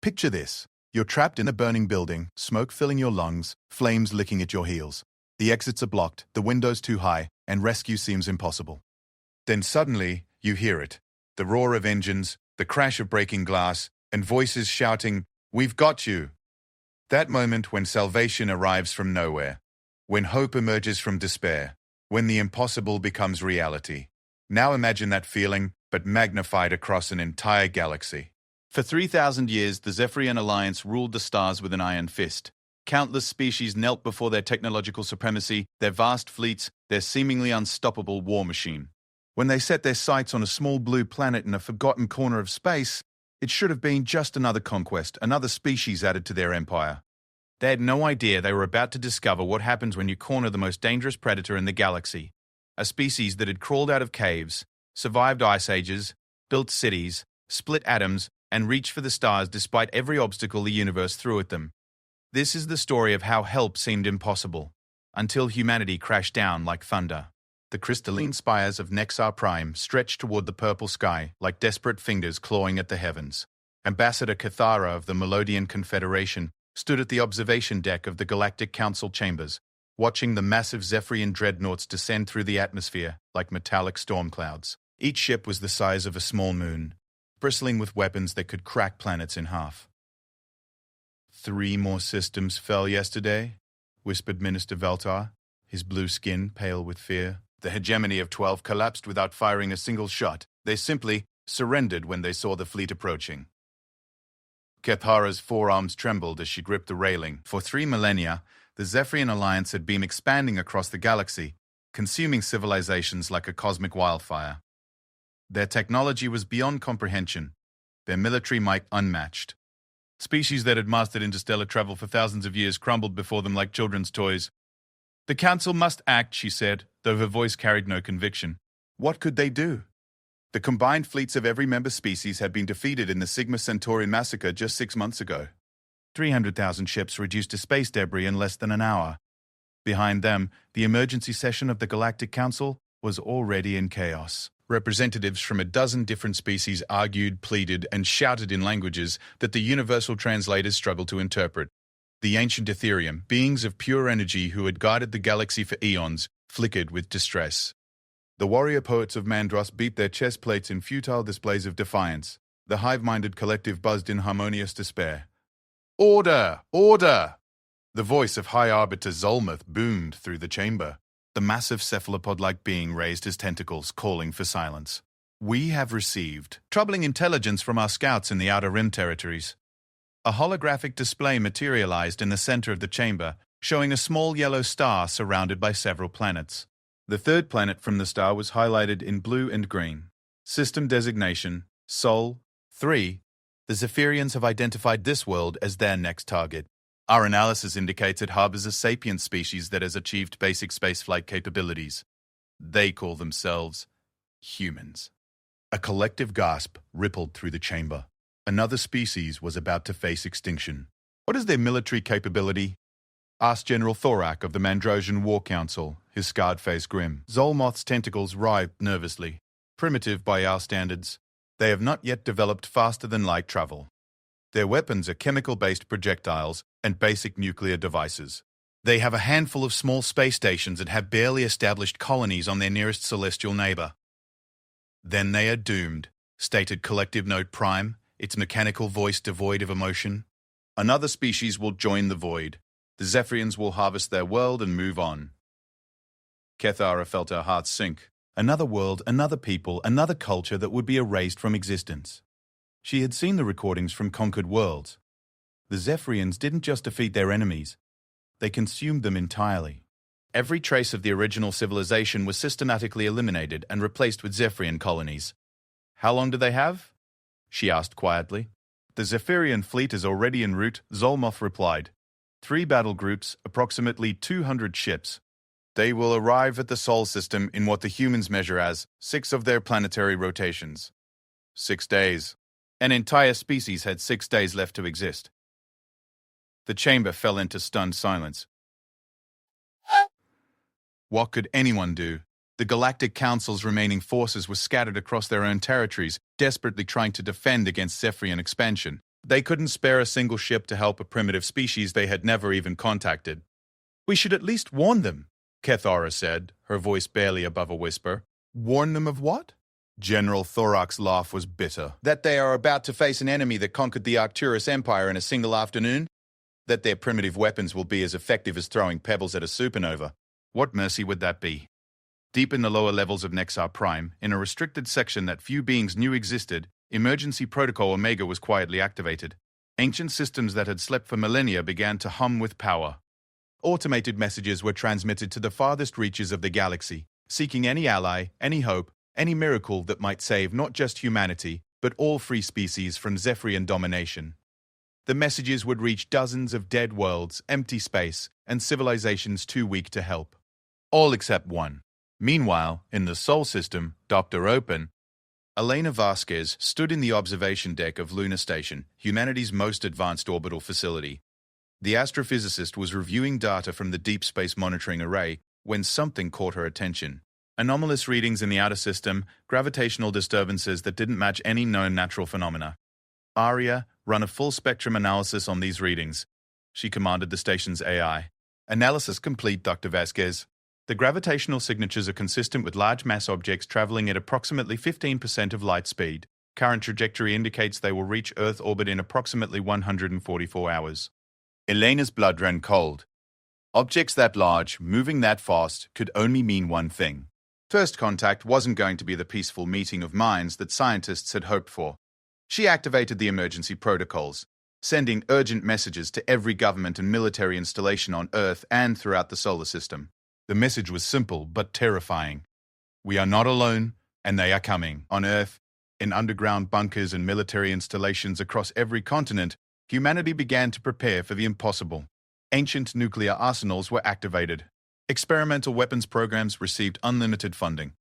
Picture this. You're trapped in a burning building, smoke filling your lungs, flames licking at your heels. The exits are blocked, the windows too high, and rescue seems impossible. Then suddenly, you hear it. The roar of engines, the crash of breaking glass, and voices shouting, "We've got you!" That moment when salvation arrives from nowhere. When hope emerges from despair. When the impossible becomes reality. Now imagine that feeling, but magnified across an entire galaxy. For 3,000 years, the Zephyrian Alliance ruled the stars with an iron fist. Countless species knelt before their technological supremacy, their vast fleets, their seemingly unstoppable war machine. When they set their sights on a small blue planet in a forgotten corner of space, it should have been just another conquest, another species added to their empire. They had no idea they were about to discover what happens when you corner the most dangerous predator in the galaxy. A species that had crawled out of caves, survived ice ages, built cities, split atoms, and reached for the stars despite every obstacle the universe threw at them. This is the story of how help seemed impossible, until humanity crashed down like thunder. The crystalline spires of Nexar Prime stretched toward the purple sky like desperate fingers clawing at the heavens. Ambassador Cathara of the Melodian Confederation stood at the observation deck of the Galactic Council chambers, watching the massive Zephyrian dreadnoughts descend through the atmosphere like metallic storm clouds. Each ship was the size of a small moon, bristling with weapons that could crack planets in half. 3 more systems fell yesterday, whispered Minister Veltar, his blue skin pale with fear. The hegemony of 12 collapsed without firing a single shot. They simply surrendered when they saw the fleet approaching. Cathara's forearms trembled as she gripped the railing. For 3 millennia, the Zephyrian Alliance had been expanding across the galaxy, consuming civilizations like a cosmic wildfire. Their technology was beyond comprehension, their military might unmatched. Species that had mastered interstellar travel for thousands of years crumbled before them like children's toys. "The Council must act," she said, though her voice carried no conviction. What could they do? The combined fleets of every member species had been defeated in the Sigma Centaurian massacre just 6 months ago. 300,000 ships reduced to space debris in less than an hour. Behind them, the emergency session of the Galactic Council was already in chaos. Representatives from a dozen different species argued, pleaded, and shouted in languages that the universal translators struggled to interpret. The ancient Ethereum, beings of pure energy who had guided the galaxy for eons, flickered with distress. The warrior poets of Mandros beat their chest plates in futile displays of defiance. The hive-minded collective buzzed in harmonious despair. "Order! Order!" The voice of High Arbiter Zolmuth boomed through the chamber. The massive cephalopod-like being raised his tentacles, calling for silence. "We have received troubling intelligence from our scouts in the Outer Rim territories." A holographic display materialized in the center of the chamber, showing a small yellow star surrounded by several planets. The third planet from the star was highlighted in blue and green. System designation, Sol 3. The Zephyrians have identified this world as their next target. Our analysis indicates it harbors a sapient species that has achieved basic spaceflight capabilities. They call themselves humans. A collective gasp rippled through the chamber. Another species was about to face extinction. "What is their military capability?" asked General Thorak of the Mandrosian War Council, his scarred face grim. Zolmoth's tentacles writhed nervously. "Primitive by our standards. They have not yet developed faster-than-light travel. Their weapons are chemical-based projectiles and basic nuclear devices. They have a handful of small space stations and have barely established colonies on their nearest celestial neighbor." "Then they are doomed," stated Collective Note Prime, its mechanical voice devoid of emotion. "Another species will join the void. The Zephyrians will harvest their world and move on." Cathara felt her heart sink. Another world, another people, another culture that would be erased from existence. She had seen the recordings from conquered worlds. The Zephyrians didn't just defeat their enemies. They consumed them entirely. Every trace of the original civilization was systematically eliminated and replaced with Zephyrian colonies. "How long do they have?" she asked quietly. "The Zephyrian fleet is already en route," Zolmoth replied. 3 battle groups, approximately 200 ships. They will arrive at the Sol system in what the humans measure as 6 of their planetary rotations. 6 days. An entire species had 6 days left to exist. The chamber fell into stunned silence. What could anyone do? The Galactic Council's remaining forces were scattered across their own territories, desperately trying to defend against Zephyrian expansion. They couldn't spare a single ship to help a primitive species they had never even contacted. "We should at least warn them," Kethara said, her voice barely above a whisper. "Warn them of what?" General Thorak's laugh was bitter. "That they are about to face an enemy that conquered the Arcturus Empire in a single afternoon? That their primitive weapons will be as effective as throwing pebbles at a supernova. What mercy would that be?" Deep in the lower levels of Nexar Prime, in a restricted section that few beings knew existed, Emergency Protocol Omega was quietly activated. Ancient systems that had slept for millennia began to hum with power. Automated messages were transmitted to the farthest reaches of the galaxy, seeking any ally, any hope, any miracle that might save not just humanity, but all free species from Zephyrian domination. The messages would reach dozens of dead worlds, empty space, and civilizations too weak to help. All except one. Meanwhile, in the Sol system, Dr. Open, Elena Vasquez stood in the observation deck of Luna Station, humanity's most advanced orbital facility. The astrophysicist was reviewing data from the Deep Space Monitoring Array when something caught her attention. Anomalous readings in the outer system, gravitational disturbances that didn't match any known natural phenomena. "Aria, run a full-spectrum analysis on these readings," she commanded the station's AI. "Analysis complete, Dr. Vasquez. The gravitational signatures are consistent with large mass objects traveling at approximately 15% of light speed. Current trajectory indicates they will reach Earth orbit in approximately 144 hours. Elena's blood ran cold. Objects that large, moving that fast, could only mean one thing. First contact wasn't going to be the peaceful meeting of minds that scientists had hoped for. She activated the emergency protocols, sending urgent messages to every government and military installation on Earth and throughout the solar system. The message was simple but terrifying. "We are not alone, and they are coming." On Earth, in underground bunkers and military installations across every continent, humanity began to prepare for the impossible. Ancient nuclear arsenals were activated. Experimental weapons programs received unlimited funding.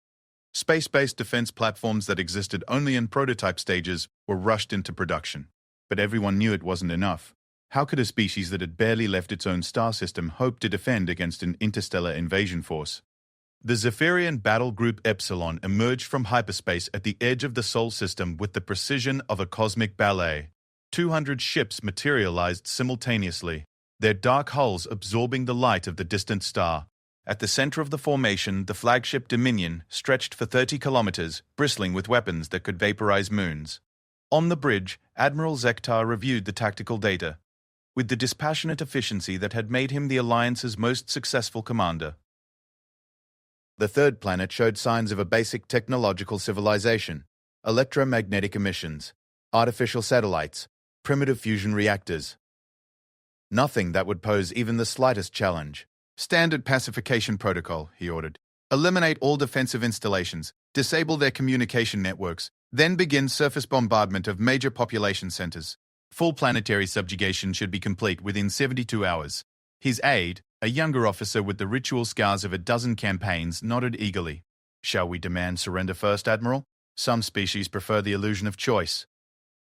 Space-based defense platforms that existed only in prototype stages were rushed into production. But everyone knew it wasn't enough. How could a species that had barely left its own star system hope to defend against an interstellar invasion force? The Zephyrian battle group Epsilon emerged from hyperspace at the edge of the Sol system with the precision of a cosmic ballet. 200 ships materialized simultaneously, their dark hulls absorbing the light of the distant star. At the center of the formation, the flagship Dominion stretched for 30 kilometers, bristling with weapons that could vaporize moons. On the bridge, Admiral Zektar reviewed the tactical data, with the dispassionate efficiency that had made him the Alliance's most successful commander. The third planet showed signs of a basic technological civilization: electromagnetic emissions, artificial satellites, primitive fusion reactors. Nothing that would pose even the slightest challenge. "Standard pacification protocol," he ordered. "Eliminate all defensive installations, disable their communication networks, then begin surface bombardment of major population centers. Full planetary subjugation should be complete within 72 hours. His aide, a younger officer with the ritual scars of a dozen campaigns, nodded eagerly. "Shall we demand surrender first, Admiral? Some species prefer the illusion of choice."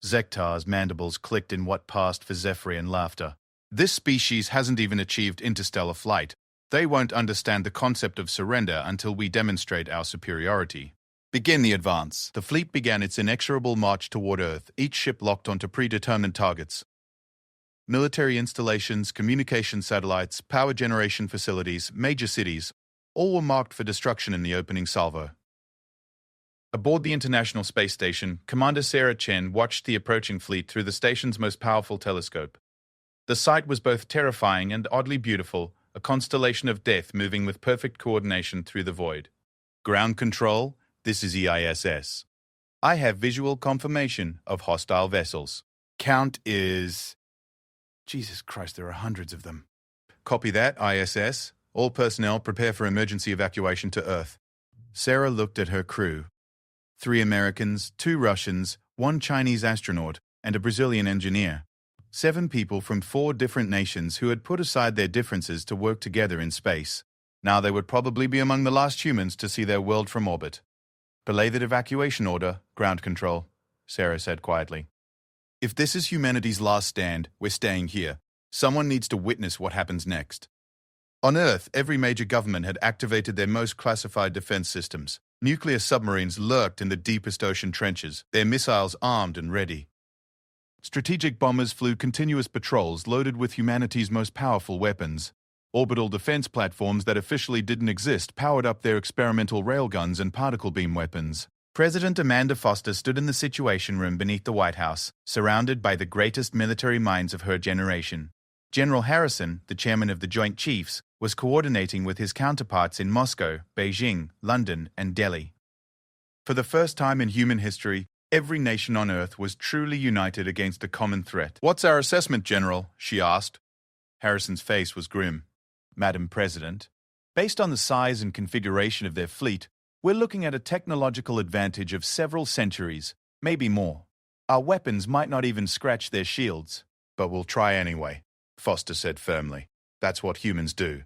Zektar's mandibles clicked in what passed for Zephyrian laughter. "This species hasn't even achieved interstellar flight. They won't understand the concept of surrender until we demonstrate our superiority. Begin the advance." The fleet began its inexorable march toward Earth, each ship locked onto predetermined targets. Military installations, communication satellites, power generation facilities, major cities, all were marked for destruction in the opening salvo. Aboard the International Space Station, Commander Sarah Chen watched the approaching fleet through the station's most powerful telescope. The sight was both terrifying and oddly beautiful, a constellation of death moving with perfect coordination through the void. "Ground control, this is EISS. I have visual confirmation of hostile vessels. Count is..." Jesus Christ, there are hundreds of them. "Copy that, ISS. All personnel prepare for emergency evacuation to Earth." Sarah looked at her crew. 3 Americans, 2 Russians, 1 Chinese astronaut, and a Brazilian engineer. 7 people from 4 different nations who had put aside their differences to work together in space. Now they would probably be among the last humans to see their world from orbit. "Belay that evacuation order, ground control," Sarah said quietly. "If this is humanity's last stand, we're staying here. Someone needs to witness what happens next." On Earth, every major government had activated their most classified defense systems. Nuclear submarines lurked in the deepest ocean trenches, their missiles armed and ready. Strategic bombers flew continuous patrols loaded with humanity's most powerful weapons. Orbital defense platforms that officially didn't exist powered up their experimental railguns and particle beam weapons. President Amanda Foster stood in the Situation Room beneath the White House, surrounded by the greatest military minds of her generation. General Harrison, the chairman of the Joint Chiefs, was coordinating with his counterparts in Moscow, Beijing, London, and Delhi. For the first time in human history, every nation on Earth was truly united against a common threat. "What's our assessment, General?" she asked. Harrison's face was grim. "Madam President, based on the size and configuration of their fleet, we're looking at a technological advantage of several centuries, maybe more. Our weapons might not even scratch their shields, but we'll try anyway," Foster said firmly. "That's what humans do."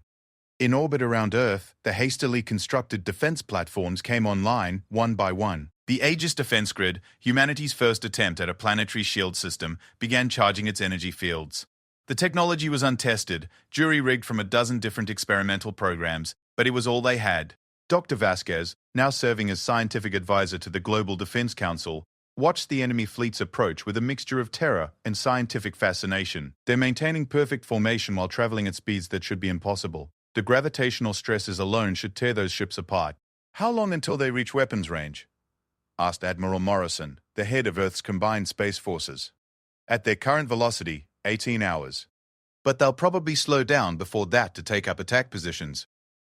In orbit around Earth, the hastily constructed defense platforms came online one by one. The Aegis defense grid, humanity's first attempt at a planetary shield system, began charging its energy fields. The technology was untested, jury-rigged from a dozen different experimental programs, but it was all they had. Dr. Vasquez, now serving as scientific advisor to the Global Defense Council, watched the enemy fleets approach with a mixture of terror and scientific fascination. They're maintaining perfect formation while traveling at speeds that should be impossible. The gravitational stresses alone should tear those ships apart. "How long until they reach weapons range?" asked Admiral Morrison, the head of Earth's combined space forces. "At their current velocity, 18 hours. But they'll probably slow down before that to take up attack positions."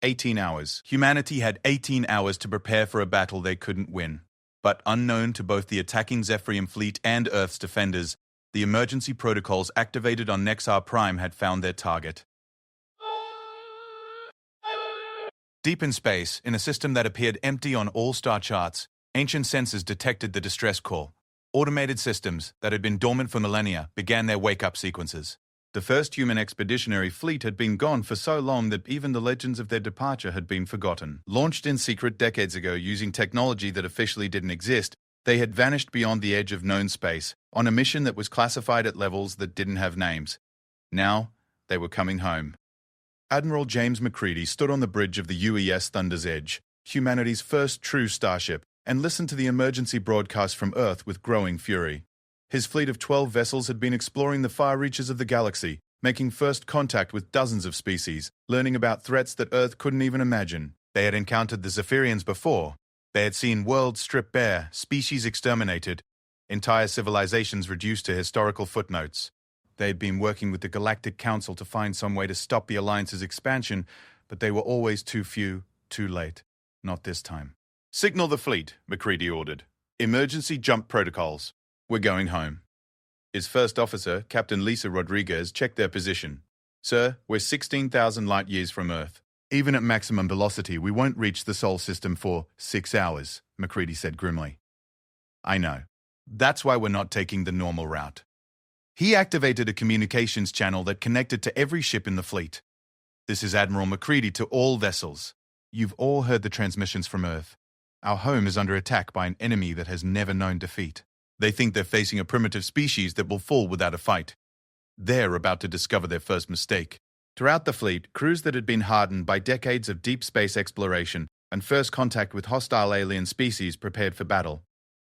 18 hours. Humanity had 18 hours to prepare for a battle they couldn't win. But unknown to both the attacking Zephyrium fleet and Earth's defenders, the emergency protocols activated on Nexar Prime had found their target. Deep in space, in a system that appeared empty on all star charts, ancient sensors detected the distress call. Automated systems that had been dormant for millennia began their wake-up sequences. The first human expeditionary fleet had been gone for so long that even the legends of their departure had been forgotten. Launched in secret decades ago using technology that officially didn't exist, they had vanished beyond the edge of known space, on a mission that was classified at levels that didn't have names. Now, they were coming home. Admiral James McCready stood on the bridge of the UES Thunder's Edge, humanity's first true starship, and listened to the emergency broadcast from Earth with growing fury. His fleet of 12 vessels had been exploring the far reaches of the galaxy, making first contact with dozens of species, learning about threats that Earth couldn't even imagine. They had encountered the Zephyrians before. They had seen worlds stripped bare, species exterminated, entire civilizations reduced to historical footnotes. They had been working with the Galactic Council to find some way to stop the Alliance's expansion, but they were always too few, too late. Not this time. "Signal the fleet," McCready ordered. "Emergency jump protocols. We're going home." His first officer, Captain Lisa Rodriguez, checked their position. "Sir, we're 16,000 light-years from Earth. Even at maximum velocity, we won't reach the Sol system for 6 hours," McCready said grimly. "I know. That's why we're not taking the normal route." He activated a communications channel that connected to every ship in the fleet. "This is Admiral McCready to all vessels. You've all heard the transmissions from Earth. Our home is under attack by an enemy that has never known defeat. They think they're facing a primitive species that will fall without a fight. They're about to discover their first mistake." Throughout the fleet, crews that had been hardened by decades of deep space exploration and first contact with hostile alien species prepared for battle.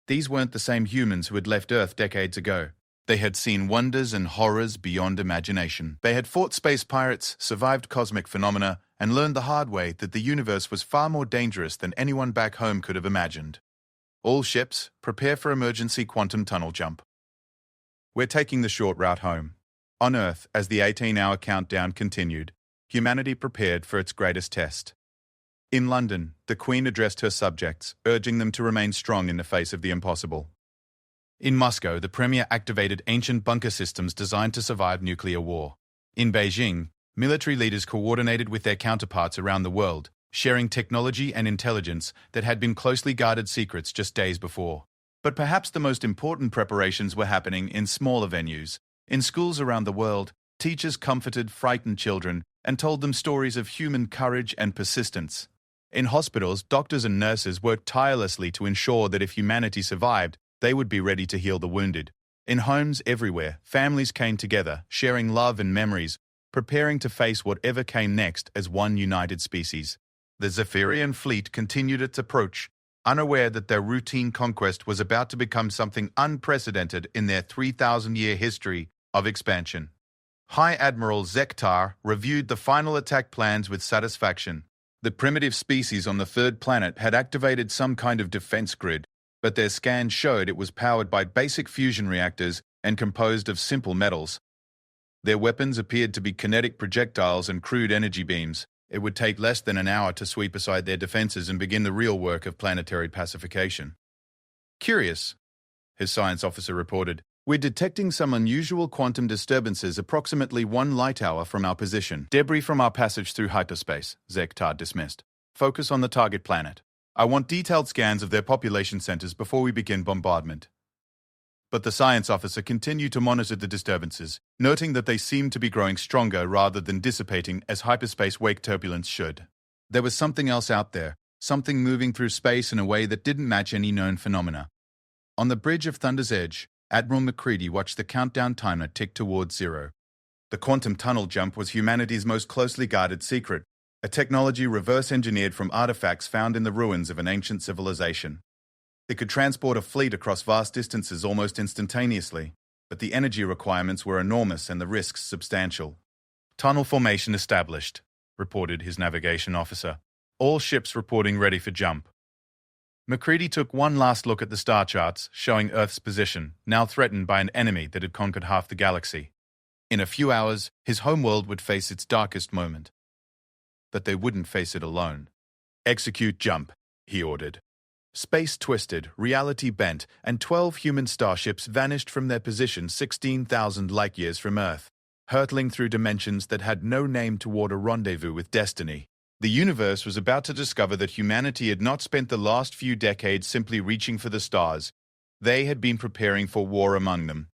These weren't the same humans who had left Earth decades ago. They had seen wonders and horrors beyond imagination. They had fought space pirates, survived cosmic phenomena, and learned the hard way that the universe was far more dangerous than anyone back home could have imagined. "All ships, prepare for emergency quantum tunnel jump. We're taking the short route home." On Earth, as the 18-hour countdown continued, humanity prepared for its greatest test. In London, the Queen addressed her subjects, urging them to remain strong in the face of the impossible. In Moscow, the Premier activated ancient bunker systems designed to survive nuclear war. In Beijing, military leaders coordinated with their counterparts around the world, sharing technology and intelligence that had been closely guarded secrets just days before. But perhaps the most important preparations were happening in smaller venues. In schools around the world, teachers comforted frightened children and told them stories of human courage and persistence. In hospitals, doctors and nurses worked tirelessly to ensure that if humanity survived, they would be ready to heal the wounded. In homes everywhere, families came together, sharing love and memories, preparing to face whatever came next as one united species. The Zephyrian fleet continued its approach, unaware that their routine conquest was about to become something unprecedented in their 3,000-year history of expansion. High Admiral Zektar reviewed the final attack plans with satisfaction. The primitive species on the third planet had activated some kind of defense grid, but their scans showed it was powered by basic fusion reactors and composed of simple metals. Their weapons appeared to be kinetic projectiles and crude energy beams. It would take less than an hour to sweep aside their defenses and begin the real work of planetary pacification. "Curious," his science officer reported. "We're detecting some unusual quantum disturbances approximately 1 light hour from our position. Debris from our passage through hyperspace," Zektar dismissed. "Focus on the target planet. I want detailed scans of their population centers before we begin bombardment." But the science officer continued to monitor the disturbances, noting that they seemed to be growing stronger rather than dissipating as hyperspace wake turbulence should. There was something else out there, something moving through space in a way that didn't match any known phenomena. On the bridge of Thunder's Edge, Admiral McCready watched the countdown timer tick towards 0. The quantum tunnel jump was humanity's most closely guarded secret, a technology reverse-engineered from artifacts found in the ruins of an ancient civilization. It could transport a fleet across vast distances almost instantaneously, but the energy requirements were enormous and the risks substantial. "Tunnel formation established," reported his navigation officer. "All ships reporting ready for jump." McCready took one last look at the star charts, showing Earth's position, now threatened by an enemy that had conquered half the galaxy. In a few hours, his homeworld would face its darkest moment. But they wouldn't face it alone. "Execute jump," he ordered. Space twisted, reality bent, and 12 human starships vanished from their position 16,000 light-years from Earth, hurtling through dimensions that had no name toward a rendezvous with destiny. The universe was about to discover that humanity had not spent the last few decades simply reaching for the stars. They had been preparing for war among them.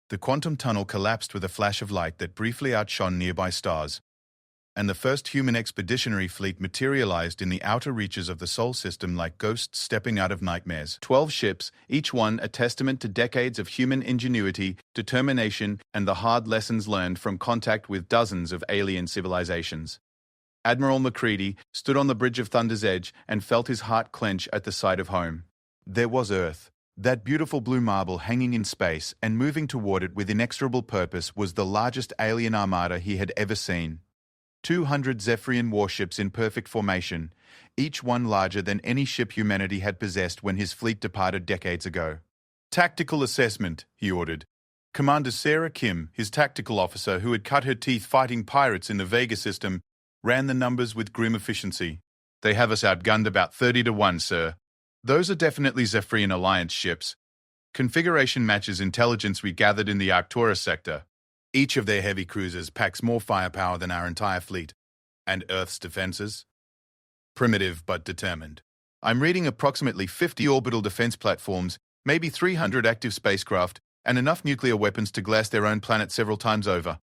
The quantum tunnel collapsed with a flash of light that briefly outshone nearby stars, and the first human expeditionary fleet materialized in the outer reaches of the Sol system like ghosts stepping out of nightmares. 12 ships, each one a testament to decades of human ingenuity, determination, and the hard lessons learned from contact with dozens of alien civilizations. Admiral McCready stood on the bridge of Thunder's Edge and felt his heart clench at the sight of home. There was Earth. That beautiful blue marble hanging in space and moving toward it with inexorable purpose was the largest alien armada he had ever seen. 200 Zephyrian warships in perfect formation, each one larger than any ship humanity had possessed when his fleet departed decades ago. "Tactical assessment," he ordered. Commander Sarah Kim, his tactical officer who had cut her teeth fighting pirates in the Vega system, ran the numbers with grim efficiency. "They have us outgunned about 30 to 1, sir. Those are definitely Zephyrian Alliance ships. Configuration matches intelligence we gathered in the Arcturus sector. Each of their heavy cruisers packs more firepower than our entire fleet. And Earth's defenses? Primitive but determined. I'm reading approximately 50 orbital defense platforms, maybe 300 active spacecraft, and enough nuclear weapons to glass their own planet several times over.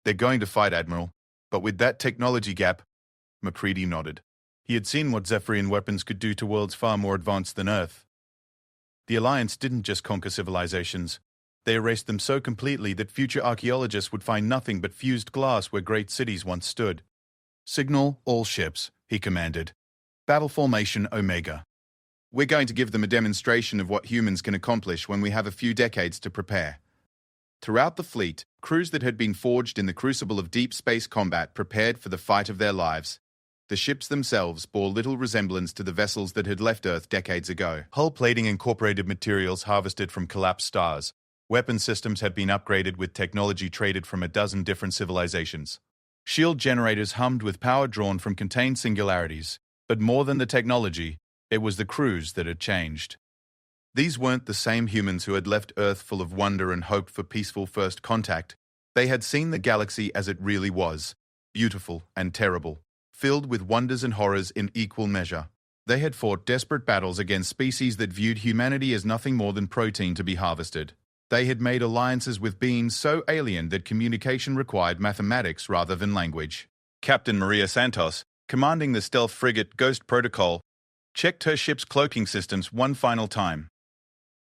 They're going to fight, Admiral. But with that technology gap," McCready nodded. He had seen what Zephyrian weapons could do to worlds far more advanced than Earth. The Alliance didn't just conquer civilizations. They erased them so completely that future archaeologists would find nothing but fused glass where great cities once stood. "Signal all ships," he commanded. "Battle formation Omega. We're going to give them a demonstration of what humans can accomplish when we have a few decades to prepare." Throughout the fleet, crews that had been forged in the crucible of deep space combat prepared for the fight of their lives. The ships themselves bore little resemblance to the vessels that had left Earth decades ago. Hull plating incorporated materials harvested from collapsed stars. Weapon systems had been upgraded with technology traded from a dozen different civilizations. Shield generators hummed with power drawn from contained singularities. But more than the technology, it was the crews that had changed. These weren't the same humans who had left Earth full of wonder and hope for peaceful first contact. They had seen the galaxy as it really was, beautiful and terrible, filled with wonders and horrors in equal measure. They had fought desperate battles against species that viewed humanity as nothing more than protein to be harvested. They had made alliances with beings so alien that communication required mathematics rather than language. Captain Maria Santos, commanding the stealth frigate Ghost Protocol, checked her ship's cloaking systems one final time.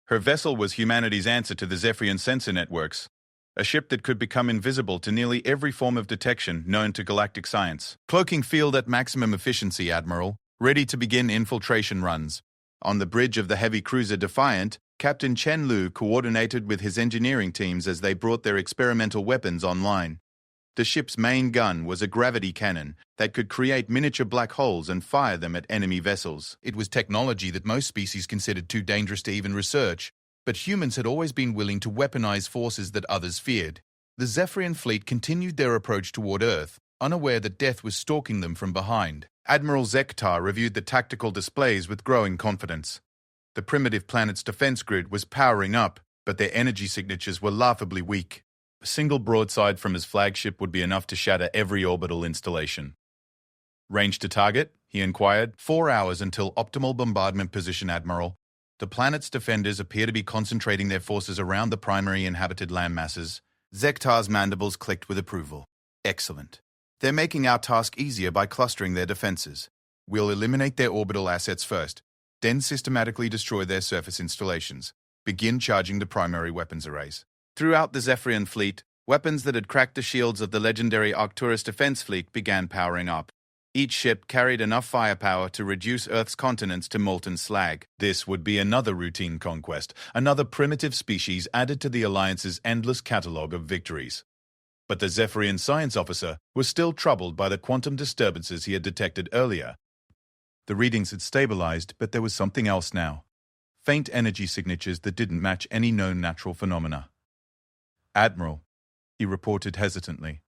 Her vessel was humanity's answer to the Zephyrian sensor networks, a ship that could become invisible to nearly every form of detection known to galactic science. "Cloaking field at maximum efficiency, Admiral," ready to begin infiltration runs. On the bridge of the heavy cruiser Defiant, Captain Chen Lu coordinated with his engineering teams as they brought their experimental weapons online. The ship's main gun was a gravity cannon that could create miniature black holes and fire them at enemy vessels. It was technology that most species considered too dangerous to even research, but humans had always been willing to weaponize forces that others feared. The Zephyrian fleet continued their approach toward Earth, unaware that death was stalking them from behind. Admiral Zektar reviewed the tactical displays with growing confidence. The primitive planet's defense grid was powering up, but their energy signatures were laughably weak. A single broadside from his flagship would be enough to shatter every orbital installation. Range to target? He inquired. 4 hours until optimal bombardment position, Admiral. The planet's defenders appear to be concentrating their forces around the primary inhabited landmasses. Zektar's mandibles clicked with approval. Excellent. They're making our task easier by clustering their defenses. We'll eliminate their orbital assets first, then systematically destroy their surface installations. Begin charging the primary weapons arrays. Throughout the Zephyrian fleet, weapons that had cracked the shields of the legendary Arcturus defense fleet began powering up. Each ship carried enough firepower to reduce Earth's continents to molten slag. This would be another routine conquest, another primitive species added to the Alliance's endless catalogue of victories. But the Zephyrian science officer was still troubled by the quantum disturbances he had detected earlier. The readings had stabilized, but there was something else now. Faint energy signatures that didn't match any known natural phenomena. Admiral, he reported hesitantly.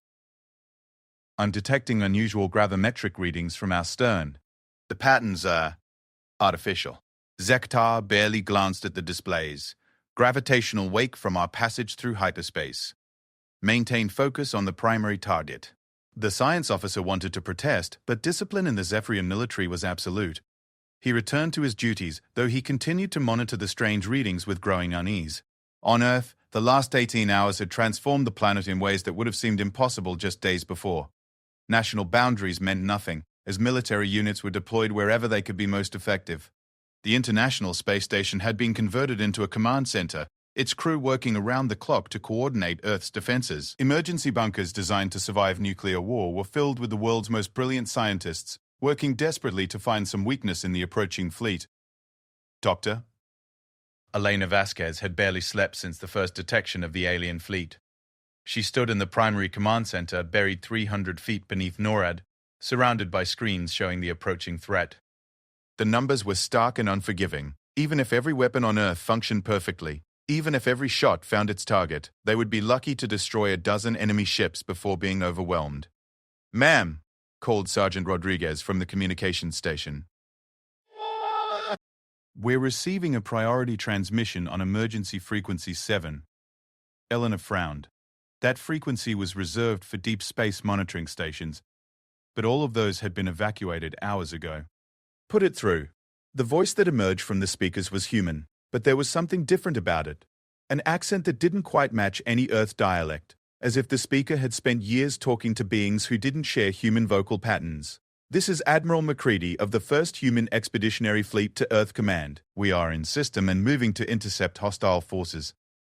I'm detecting unusual gravimetric readings from our stern. The patterns are artificial. Zektar barely glanced at the displays. Gravitational wake from our passage through hyperspace. Maintain focus on the primary target. The science officer wanted to protest, but discipline in the Zephyrian military was absolute. He returned to his duties, though he continued to monitor the strange readings with growing unease. On Earth, the last 18 hours had transformed the planet in ways that would have seemed impossible just days before. National boundaries meant nothing, as military units were deployed wherever they could be most effective. The International Space Station had been converted into a command center, its crew working around the clock to coordinate Earth's defenses. Emergency bunkers designed to survive nuclear war were filled with the world's most brilliant scientists, working desperately to find some weakness in the approaching fleet. Doctor? Elena Vasquez had barely slept since the first detection of the alien fleet. She stood in the primary command center, buried 300 feet beneath NORAD, surrounded by screens showing the approaching threat. The numbers were stark and unforgiving. Even if every weapon on Earth functioned perfectly, even if every shot found its target, they would be lucky to destroy a dozen enemy ships before being overwhelmed. "Ma'am," called Sergeant Rodriguez from the communications station. "We're receiving a priority transmission on emergency frequency 7. Eleanor frowned. That frequency was reserved for deep space monitoring stations, but all of those had been evacuated hours ago. "Put it through." The voice that emerged from the speakers was human, but there was something different about it. An accent that didn't quite match any Earth dialect, as if the speaker had spent years talking to beings who didn't share human vocal patterns. "This is Admiral McCready of the 1st Human Expeditionary Fleet to Earth Command. We are in system and moving to intercept hostile forces.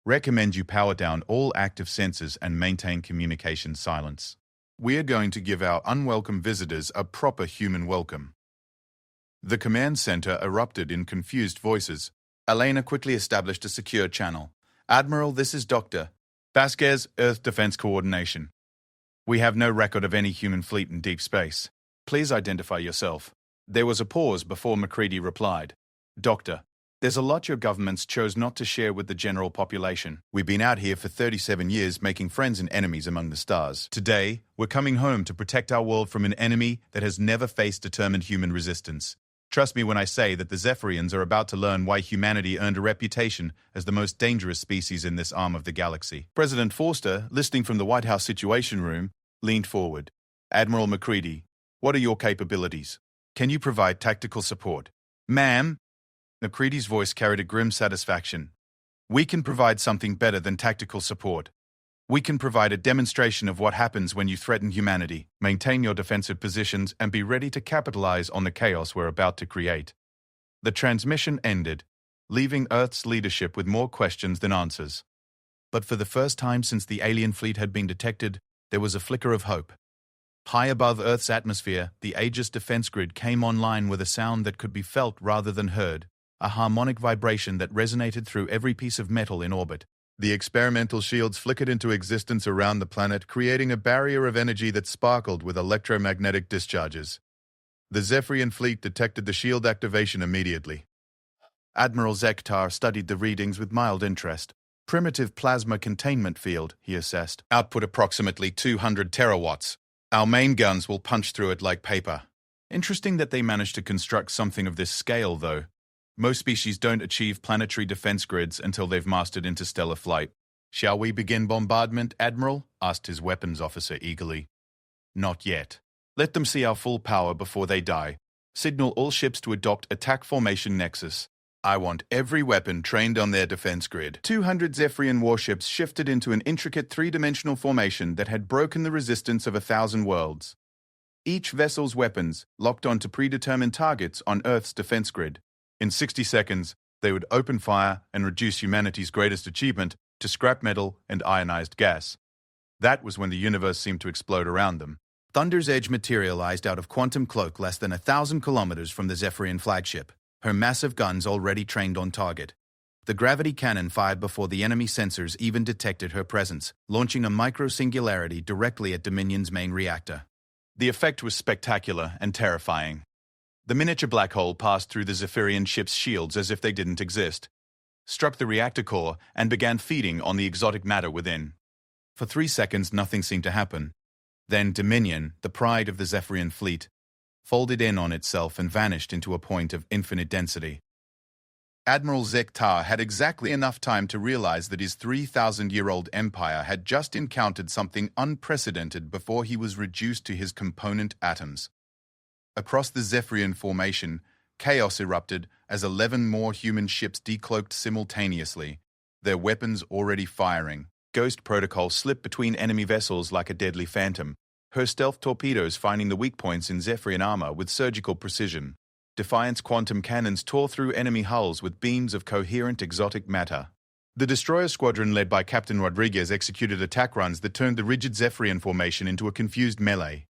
Recommend you power down all active sensors and maintain communication silence. We are going to give our unwelcome visitors a proper human welcome." The command center erupted in confused voices. Elena quickly established a secure channel. "Admiral, this is Dr. Vasquez, Earth Defense Coordination. We have no record of any human fleet in deep space. Please identify yourself." There was a pause before McCready replied. "Doctor, there's a lot your governments chose not to share with the general population. We've been out here for 37 years making friends and enemies among the stars. Today, we're coming home to protect our world from an enemy that has never faced determined human resistance. Trust me when I say that the Zephyrians are about to learn why humanity earned a reputation as the most dangerous species in this arm of the galaxy." President Forster, listening from the White House Situation Room, leaned forward. "Admiral McCready, what are your capabilities? Can you provide tactical support?" "Ma'am," McCready's voice carried a grim satisfaction. "We can provide something better than tactical support. We can provide a demonstration of what happens when you threaten humanity. Maintain your defensive positions and be ready to capitalize on the chaos we're about to create." The transmission ended, leaving Earth's leadership with more questions than answers. But for the first time since the alien fleet had been detected, there was a flicker of hope. High above Earth's atmosphere, the Aegis defense grid came online with a sound that could be felt rather than heard, a harmonic vibration that resonated through every piece of metal in orbit. The experimental shields flickered into existence around the planet, creating a barrier of energy that sparkled with electromagnetic discharges. The Zephyrian fleet detected the shield activation immediately. Admiral Zektar studied the readings with mild interest. Primitive plasma containment field, he assessed. Output approximately 200 terawatts. Our main guns will punch through it like paper. Interesting that they managed to construct something of this scale, though. Most species don't achieve planetary defense grids until they've mastered interstellar flight. Shall we begin bombardment, Admiral? Asked his weapons officer eagerly. Not yet. Let them see our full power before they die. Signal all ships to adopt attack formation nexus. I want every weapon trained on their defense grid. 200 Zephyrian warships shifted into an intricate three-dimensional formation that had broken the resistance of 1,000 worlds. Each vessel's weapons locked onto predetermined targets on Earth's defense grid. In 60 seconds, they would open fire and reduce humanity's greatest achievement to scrap metal and ionized gas. That was when the universe seemed to explode around them. Thunder's Edge materialized out of quantum cloak less than 1,000 kilometers from the Zephyrian flagship, her massive guns already trained on target. The gravity cannon fired before the enemy sensors even detected her presence, launching a micro-singularity directly at Dominion's main reactor. The effect was spectacular and terrifying. The miniature black hole passed through the Zephyrian ship's shields as if they didn't exist, struck the reactor core, and began feeding on the exotic matter within. For 3 seconds, nothing seemed to happen. Then Dominion, the pride of the Zephyrian fleet, folded in on itself and vanished into a point of infinite density. Admiral Zektar had exactly enough time to realize that his 3,000-year-old empire had just encountered something unprecedented before he was reduced to his component atoms. Across the Zephyrian formation, chaos erupted as 11 more human ships decloaked simultaneously, their weapons already firing. Ghost Protocol slipped between enemy vessels like a deadly phantom, her stealth torpedoes finding the weak points in Zephyrian armor with surgical precision. Defiant's quantum cannons tore through enemy hulls with beams of coherent exotic matter. The destroyer squadron led by Captain Rodriguez executed attack runs that turned the rigid Zephyrian formation into a confused melee.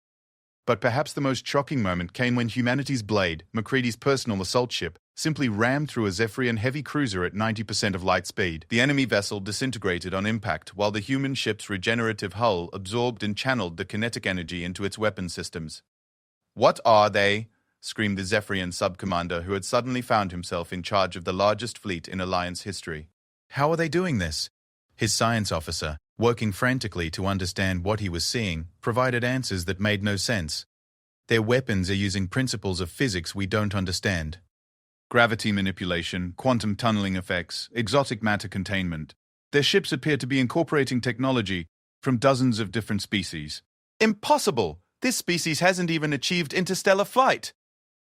But perhaps the most shocking moment came when humanity's Blade, MacReady's personal assault ship, simply rammed through a Zephyrian heavy cruiser at 90% of light speed. The enemy vessel disintegrated on impact, while the human ship's regenerative hull absorbed and channeled the kinetic energy into its weapon systems. "What are they?" screamed the Zephyrian sub-commander who had suddenly found himself in charge of the largest fleet in Alliance history. How are they doing this? His science officer, working frantically to understand what he was seeing, provided answers that made no sense. Their weapons are using principles of physics we don't understand. Gravity manipulation, quantum tunneling effects, exotic matter containment. Their ships appear to be incorporating technology from dozens of different species. Impossible! This species hasn't even achieved interstellar flight!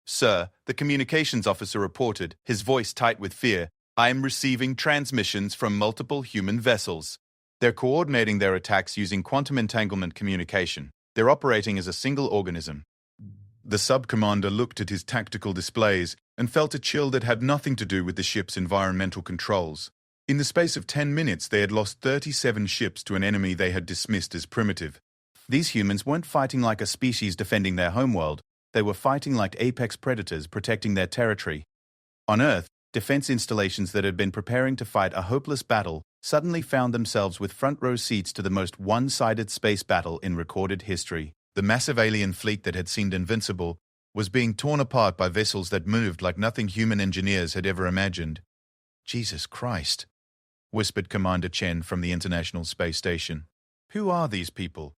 Sir, the communications officer reported, his voice tight with fear, I am receiving transmissions from multiple human vessels. They're coordinating their attacks using quantum entanglement communication. They're operating as a single organism. The sub-commander looked at his tactical displays and felt a chill that had nothing to do with the ship's environmental controls. In the space of 10 minutes, they had lost 37 ships to an enemy they had dismissed as primitive. These humans weren't fighting like a species defending their homeworld. They were fighting like apex predators protecting their territory. On Earth, defense installations that had been preparing to fight a hopeless battle suddenly found themselves with front-row seats to the most one-sided space battle in recorded history. The massive alien fleet that had seemed invincible was being torn apart by vessels that moved like nothing human engineers had ever imagined. Jesus Christ, whispered Commander Chen from the International Space Station. Who are these people?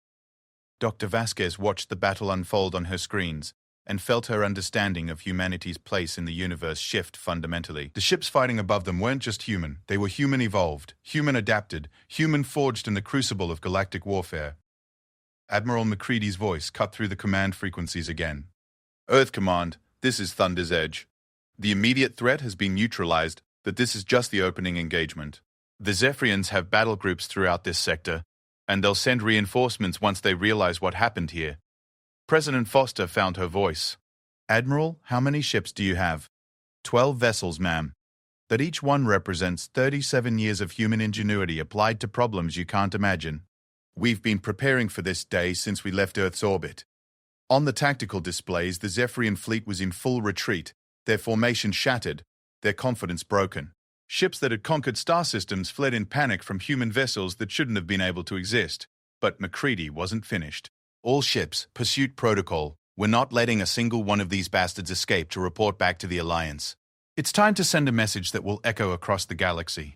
Dr. Vasquez watched the battle unfold on her screens and felt her understanding of humanity's place in the universe shift fundamentally. The ships fighting above them weren't just human. They were human evolved, human adapted, human forged in the crucible of galactic warfare. Admiral MacReady's voice cut through the command frequencies again. Earth Command, this is Thunder's Edge. The immediate threat has been neutralized, but this is just the opening engagement. The Zephyrians have battle groups throughout this sector, and they'll send reinforcements once they realize what happened here. President Foster found her voice. Admiral, how many ships do you have? 12 vessels, ma'am. But each one represents 37 years of human ingenuity applied to problems you can't imagine. We've been preparing for this day since we left Earth's orbit. On the tactical displays, the Zephyrian fleet was in full retreat, their formation shattered, their confidence broken. Ships that had conquered star systems fled in panic from human vessels that shouldn't have been able to exist. But MacCready wasn't finished. All ships, pursuit protocol, were not letting a single one of these bastards escape to report back to the Alliance. It's time to send a message that will echo across the galaxy.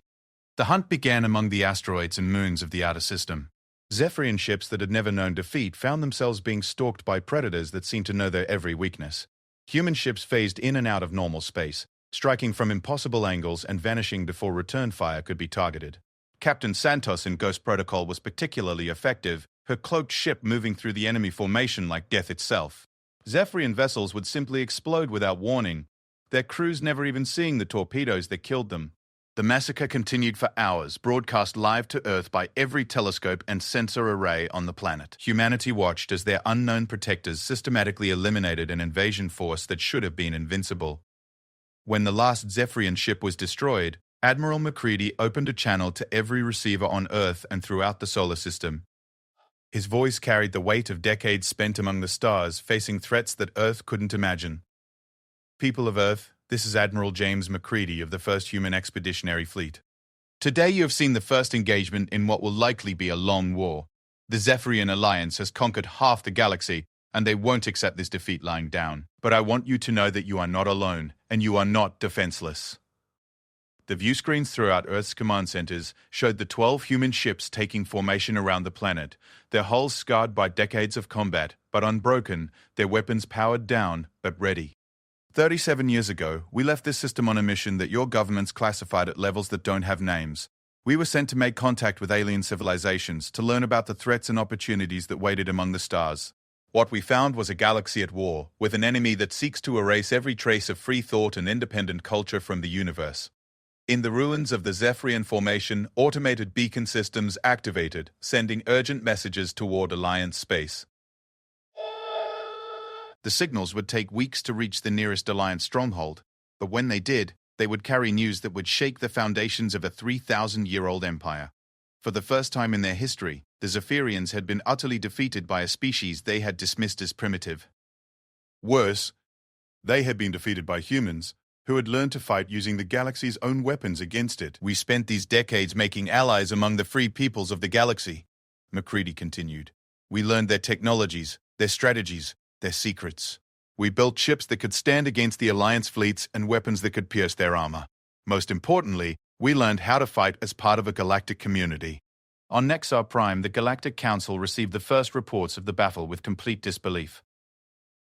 The hunt began among the asteroids and moons of the outer system. Zephyrian ships that had never known defeat found themselves being stalked by predators that seemed to know their every weakness. Human ships phased in and out of normal space, striking from impossible angles and vanishing before return fire could be targeted. Captain Santos in Ghost Protocol was particularly effective, her cloaked ship moving through the enemy formation like death itself. Zephyrian vessels would simply explode without warning, their crews never even seeing the torpedoes that killed them. The massacre continued for hours, broadcast live to Earth by every telescope and sensor array on the planet. Humanity watched as their unknown protectors systematically eliminated an invasion force that should have been invincible. When the last Zephyrian ship was destroyed, Admiral MacCready opened a channel to every receiver on Earth and throughout the solar system. His voice carried the weight of decades spent among the stars, facing threats that Earth couldn't imagine. People of Earth, this is Admiral James MacCready of the 1st Human Expeditionary Fleet. Today you have seen the first engagement in what will likely be a long war. The Zephyrian Alliance has conquered half the galaxy, and they won't accept this defeat lying down. But I want you to know that you are not alone, and you are not defenseless. The view screens throughout Earth's command centers showed the 12 human ships taking formation around the planet, their hulls scarred by decades of combat, but unbroken, their weapons powered down, but ready. 37 years ago, we left this system on a mission that your governments classified at levels that don't have names. We were sent to make contact with alien civilizations, to learn about the threats and opportunities that waited among the stars. What we found was a galaxy at war, with an enemy that seeks to erase every trace of free thought and independent culture from the universe. In the ruins of the Zephyrian formation, automated beacon systems activated, sending urgent messages toward Alliance space. The signals would take weeks to reach the nearest Alliance stronghold, but when they did, they would carry news that would shake the foundations of a 3,000-year-old empire. For the first time in their history, the Zephyrians had been utterly defeated by a species they had dismissed as primitive. Worse, they had been defeated by humans, who had learned to fight using the galaxy's own weapons against it. We spent these decades making allies among the free peoples of the galaxy, MacCready continued. We learned their technologies, their strategies, their secrets. We built ships that could stand against the Alliance fleets and weapons that could pierce their armor. Most importantly, we learned how to fight as part of a galactic community. On Nexar Prime, the Galactic Council received the first reports of the battle with complete disbelief.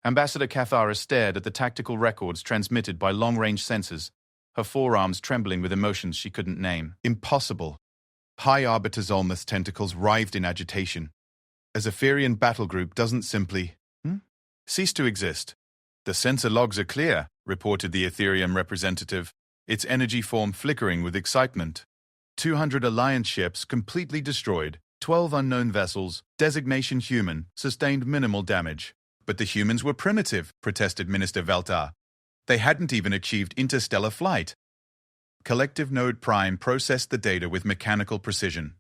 Ambassador Cathara stared at the tactical records transmitted by long-range sensors, her forearms trembling with emotions she couldn't name. Impossible. High Arbiter Zolmuth's tentacles writhed in agitation. A Zephyrian battle group doesn't simply cease to exist. The sensor logs are clear, reported the Ethereum representative, its energy form flickering with excitement. 200 Alliance ships completely destroyed, 12 unknown vessels, designation human, sustained minimal damage. But the humans were primitive, protested Minister Veltar. They hadn't even achieved interstellar flight. Collective Node Prime processed the data with mechanical precision.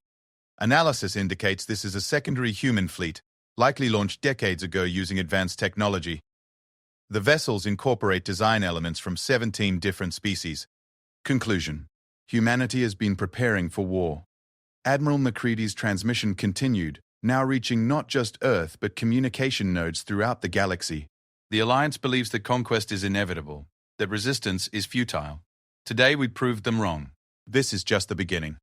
Analysis indicates this is a secondary human fleet, likely launched decades ago using advanced technology. The vessels incorporate design elements from 17 different species. Conclusion. Humanity has been preparing for war. Admiral MacCready's transmission continued, now reaching not just Earth but communication nodes throughout the galaxy. The Alliance believes that conquest is inevitable, that resistance is futile. Today we proved them wrong. This is just the beginning.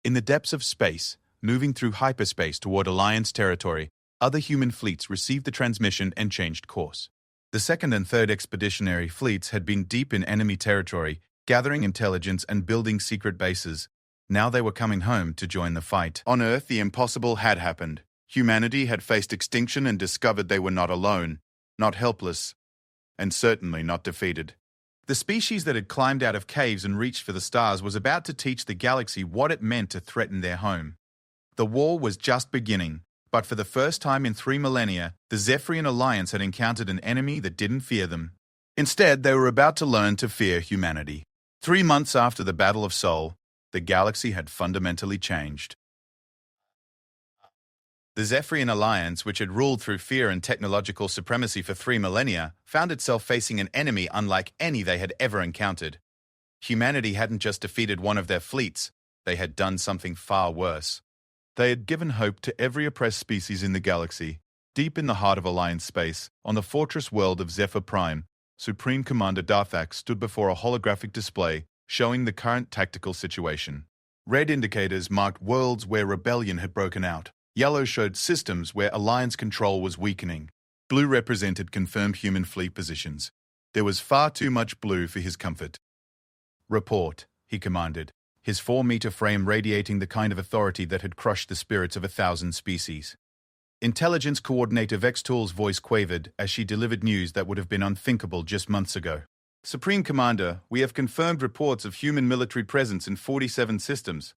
In the depths of space, moving through hyperspace toward Alliance territory, other human fleets received the transmission and changed course. The 2nd and 3rd Expeditionary Fleets had been deep in enemy territory, gathering intelligence and building secret bases. Now they were coming home to join the fight. On Earth, the impossible had happened. Humanity had faced extinction and discovered they were not alone, not helpless, and certainly not defeated. The species that had climbed out of caves and reached for the stars was about to teach the galaxy what it meant to threaten their home. The war was just beginning. But for the first time in 3 millennia, the Zephyrian Alliance had encountered an enemy that didn't fear them. Instead, they were about to learn to fear humanity. 3 months after the Battle of Sol, the galaxy had fundamentally changed. The Zephyrian Alliance, which had ruled through fear and technological supremacy for 3 millennia, found itself facing an enemy unlike any they had ever encountered. Humanity hadn't just defeated one of their fleets, they had done something far worse. They had given hope to every oppressed species in the galaxy. Deep in the heart of Alliance space, on the fortress world of Zephyr Prime, Supreme Commander Darthak stood before a holographic display showing the current tactical situation. Red indicators marked worlds where rebellion had broken out. Yellow showed systems where Alliance control was weakening. Blue represented confirmed human fleet positions. There was far too much blue for his comfort. "Report," he commanded, his 4-meter frame radiating the kind of authority that had crushed the spirits of 1,000 species. Intelligence Coordinator Vextool's voice quavered as she delivered news that would have been unthinkable just months ago. "Supreme Commander, we have confirmed reports of human military presence in 47 systems.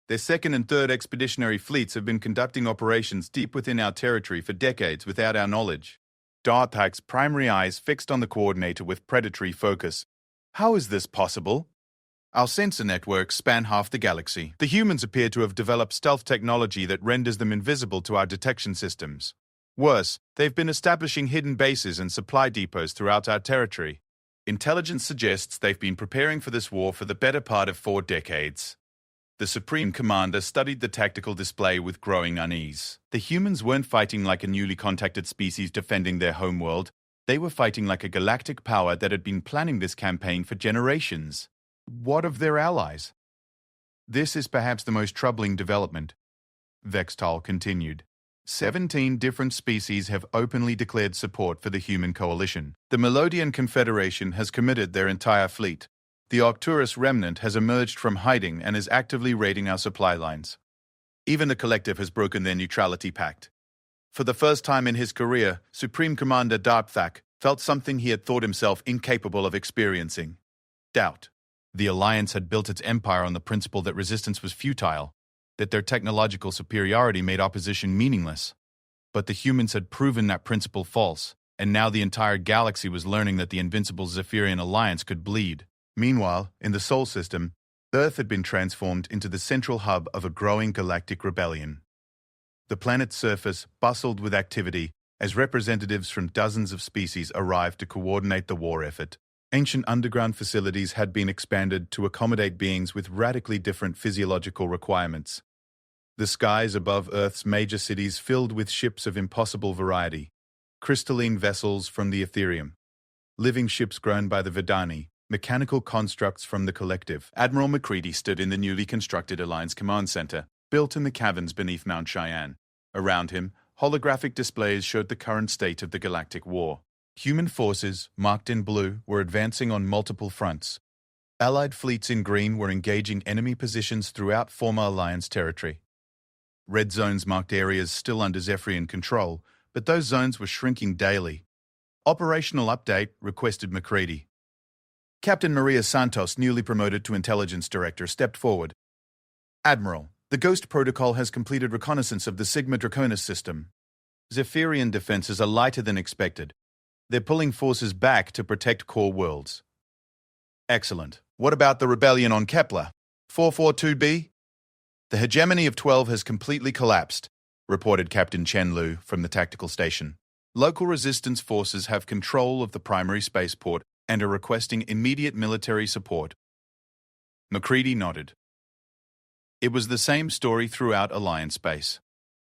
Their 2nd and 3rd expeditionary fleets have been conducting operations deep within our territory for decades without our knowledge." Darthak's primary eyes fixed on the coordinator with predatory focus. "How is this possible? Our sensor networks span half the galaxy. The humans appear to have developed stealth technology that renders them invisible to our detection systems. Worse, they've been establishing hidden bases and supply depots throughout our territory. Intelligence suggests they've been preparing for this war for the better part of 4 decades. The Supreme Commander studied the tactical display with growing unease. The humans weren't fighting like a newly contacted species defending their homeworld. They were fighting like a galactic power that had been planning this campaign for generations. What of their allies? This is perhaps the most troubling development, Vextol continued. 17 different species have openly declared support for the human coalition. The Melodian Confederation has committed their entire fleet. The Arcturus remnant has emerged from hiding and is actively raiding our supply lines. Even the Collective has broken their neutrality pact. For the first time in his career, Supreme Commander Darthak felt something he had thought himself incapable of experiencing: doubt. The Alliance had built its empire on the principle that resistance was futile, that their technological superiority made opposition meaningless. But the humans had proven that principle false, and now the entire galaxy was learning that the invincible Zephyrian Alliance could bleed. Meanwhile, in the Sol system, Earth had been transformed into the central hub of a growing galactic rebellion. The planet's surface bustled with activity as representatives from dozens of species arrived to coordinate the war effort. Ancient underground facilities had been expanded to accommodate beings with radically different physiological requirements. The skies above Earth's major cities filled with ships of impossible variety, crystalline vessels from the Ethereum, living ships grown by the Vedani, mechanical constructs from the Collective. Admiral Macready stood in the newly constructed Alliance Command Center, built in the caverns beneath Mount Cheyenne. Around him, holographic displays showed the current state of the Galactic War. Human forces, marked in blue, were advancing on multiple fronts. Allied fleets in green were engaging enemy positions throughout former Alliance territory. Red zones marked areas still under Zephyrian control, but those zones were shrinking daily. "Operational update," requested Macready. Captain Maria Santos, newly promoted to Intelligence Director, stepped forward. "Admiral, the Ghost Protocol has completed reconnaissance of the Sigma Draconis system. Zephyrian defenses are lighter than expected. They're pulling forces back to protect core worlds." "Excellent. What about the rebellion on Kepler? 442b? "The hegemony of 12 has completely collapsed," reported Captain Chen Lu from the tactical station. "Local resistance forces have control of the primary spaceport and are requesting immediate military support." Macready nodded. It was the same story throughout Alliance space.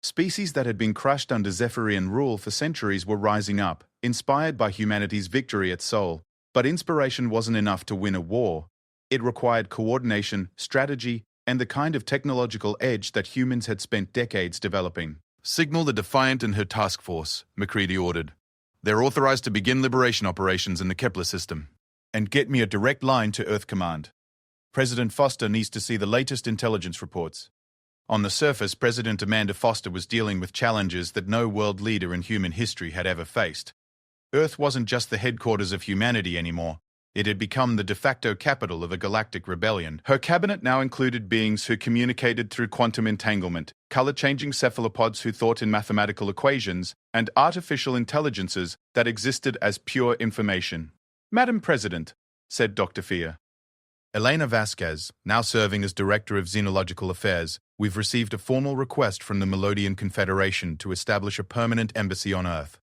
Species that had been crushed under Zephyrian rule for centuries were rising up, inspired by humanity's victory at Sol. But inspiration wasn't enough to win a war. It required coordination, strategy, and the kind of technological edge that humans had spent decades developing. "Signal the Defiant and her task force," Macready ordered. "They're authorized to begin liberation operations in the Kepler system. And get me a direct line to Earth Command. President Foster needs to see the latest intelligence reports." On the surface, President Amanda Foster was dealing with challenges that no world leader in human history had ever faced. Earth wasn't just the headquarters of humanity anymore. It had become the de facto capital of a galactic rebellion. Her cabinet now included beings who communicated through quantum entanglement, color-changing cephalopods who thought in mathematical equations, and artificial intelligences that existed as pure information. "Madam President," said Dr. Fear. Elena Vasquez, now serving as Director of Xenological Affairs, we've received a formal request from the Melodian Confederation to establish a permanent embassy on Earth.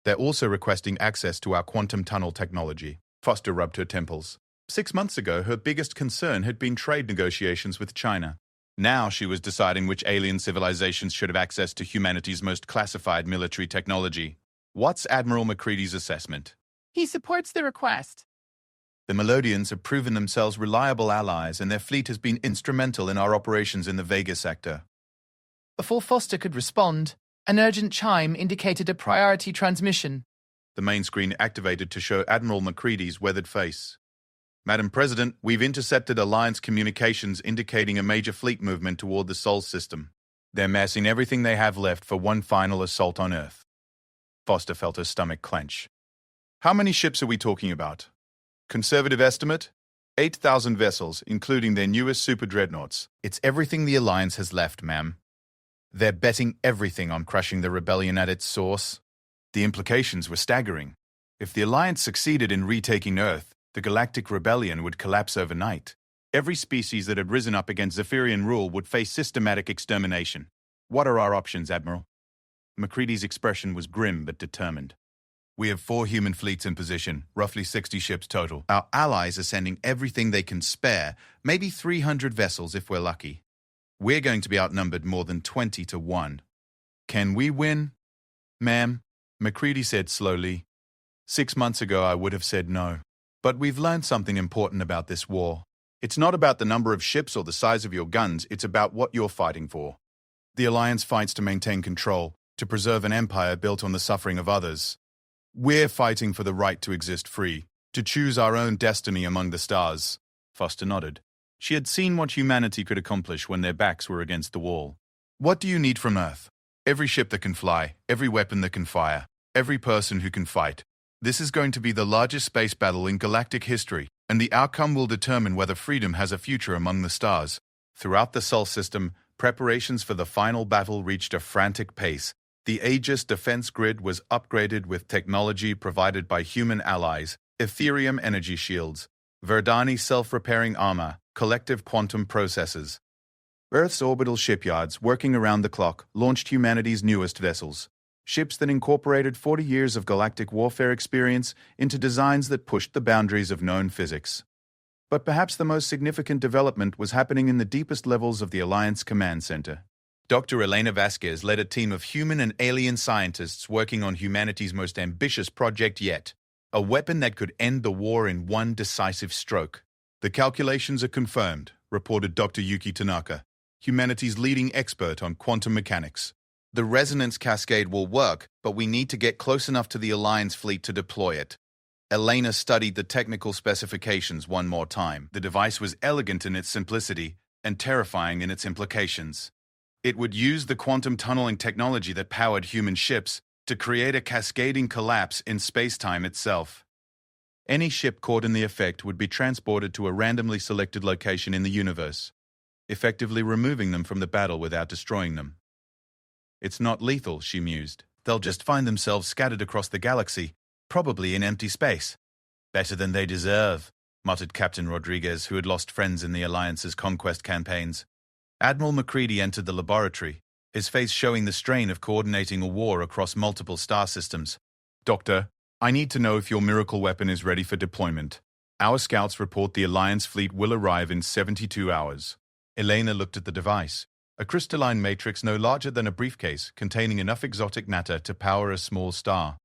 They're also requesting access to our quantum tunnel technology. Foster rubbed her temples. 6 months ago, her biggest concern had been trade negotiations with China. Now she was deciding which alien civilizations should have access to humanity's most classified military technology. What's Admiral McCready's assessment? He supports the request. The Melodians have proven themselves reliable allies, and their fleet has been instrumental in our operations in the Vega sector. Before Foster could respond, an urgent chime indicated a priority transmission. The main screen activated to show Admiral McCready's weathered face. Madam President, we've intercepted Alliance communications indicating a major fleet movement toward the Sol system. They're massing everything they have left for one final assault on Earth. Foster felt her stomach clench. How many ships are we talking about? Conservative estimate? 8,000 vessels, including their newest super dreadnoughts. It's everything the Alliance has left, ma'am. They're betting everything on crushing the rebellion at its source. The implications were staggering. If the Alliance succeeded in retaking Earth, the Galactic Rebellion would collapse overnight. Every species that had risen up against Zephyrian rule would face systematic extermination. What are our options, Admiral? McCready's expression was grim but determined. We have 4 human fleets in position, roughly 60 ships total. Our allies are sending everything they can spare, maybe 300 vessels if we're lucky. We're going to be outnumbered more than 20 to 1. Can we win? Ma'am, McCready said slowly. 6 months ago I would have said no. But we've learned something important about this war. It's not about the number of ships or the size of your guns, it's about what you're fighting for. The Alliance fights to maintain control, to preserve an empire built on the suffering of others. We're fighting for the right to exist free, to choose our own destiny among the stars. Foster nodded. She had seen what humanity could accomplish when their backs were against the wall. What do you need from Earth? Every ship that can fly, every weapon that can fire, every person who can fight. This is going to be the largest space battle in galactic history, and the outcome will determine whether freedom has a future among the stars. Throughout the Sol system, preparations for the final battle reached a frantic pace. The Aegis defense grid was upgraded with technology provided by human allies, Ethereum energy shields, Verdani self-repairing armor, collective quantum processors. Earth's orbital shipyards, working around the clock, launched humanity's newest vessels. Ships that incorporated 40 years of galactic warfare experience into designs that pushed the boundaries of known physics. But perhaps the most significant development was happening in the deepest levels of the Alliance Command Center. Dr. Elena Vasquez led a team of human and alien scientists working on humanity's most ambitious project yet, a weapon that could end the war in one decisive stroke. The calculations are confirmed, reported Dr. Yuki Tanaka, humanity's leading expert on quantum mechanics. The resonance cascade will work, but we need to get close enough to the Alliance fleet to deploy it. Elena studied the technical specifications one more time. The device was elegant in its simplicity and terrifying in its implications. It would use the quantum tunneling technology that powered human ships to create a cascading collapse in space-time itself. Any ship caught in the effect would be transported to a randomly selected location in the universe, effectively removing them from the battle without destroying them. It's not lethal, she mused. They'll just find themselves scattered across the galaxy, probably in empty space. Better than they deserve, muttered Captain Rodriguez, who had lost friends in the Alliance's conquest campaigns. Admiral McCready entered the laboratory, his face showing the strain of coordinating a war across multiple star systems. Doctor, I need to know if your miracle weapon is ready for deployment. Our scouts report the Alliance fleet will arrive in 72 hours. Elena looked at the device, a crystalline matrix no larger than a briefcase containing enough exotic matter to power a small star.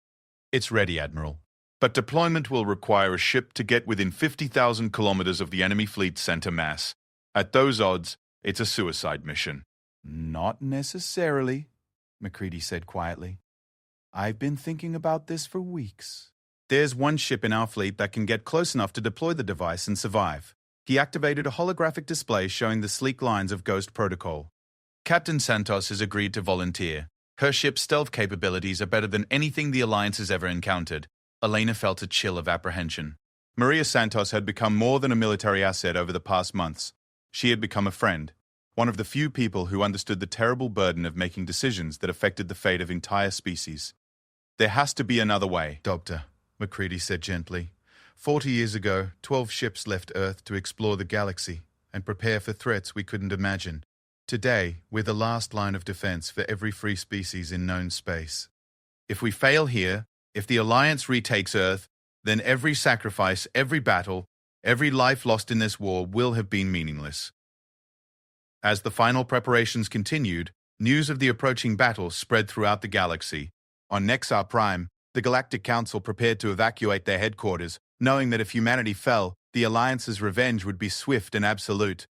It's ready, Admiral. But deployment will require a ship to get within 50,000 kilometers of the enemy fleet's center mass. At those odds, it's a suicide mission. Not necessarily, McCready said quietly. I've been thinking about this for weeks. There's one ship in our fleet that can get close enough to deploy the device and survive. He activated a holographic display showing the sleek lines of Ghost Protocol. Captain Santos has agreed to volunteer. Her ship's stealth capabilities are better than anything the Alliance has ever encountered. Elena felt a chill of apprehension. Maria Santos had become more than a military asset over the past months. She had become a friend, one of the few people who understood the terrible burden of making decisions that affected the fate of entire species. There has to be another way, Doctor, McCready said gently. 40 years ago, 12 ships left Earth to explore the galaxy and prepare for threats we couldn't imagine. Today, we're the last line of defense for every free species in known space. If we fail here, if the Alliance retakes Earth, then every sacrifice, every battle, every life lost in this war will have been meaningless. As the final preparations continued, news of the approaching battle spread throughout the galaxy. On Nexar Prime, the Galactic Council prepared to evacuate their headquarters, knowing that if humanity fell, the Alliance's revenge would be swift and absolute.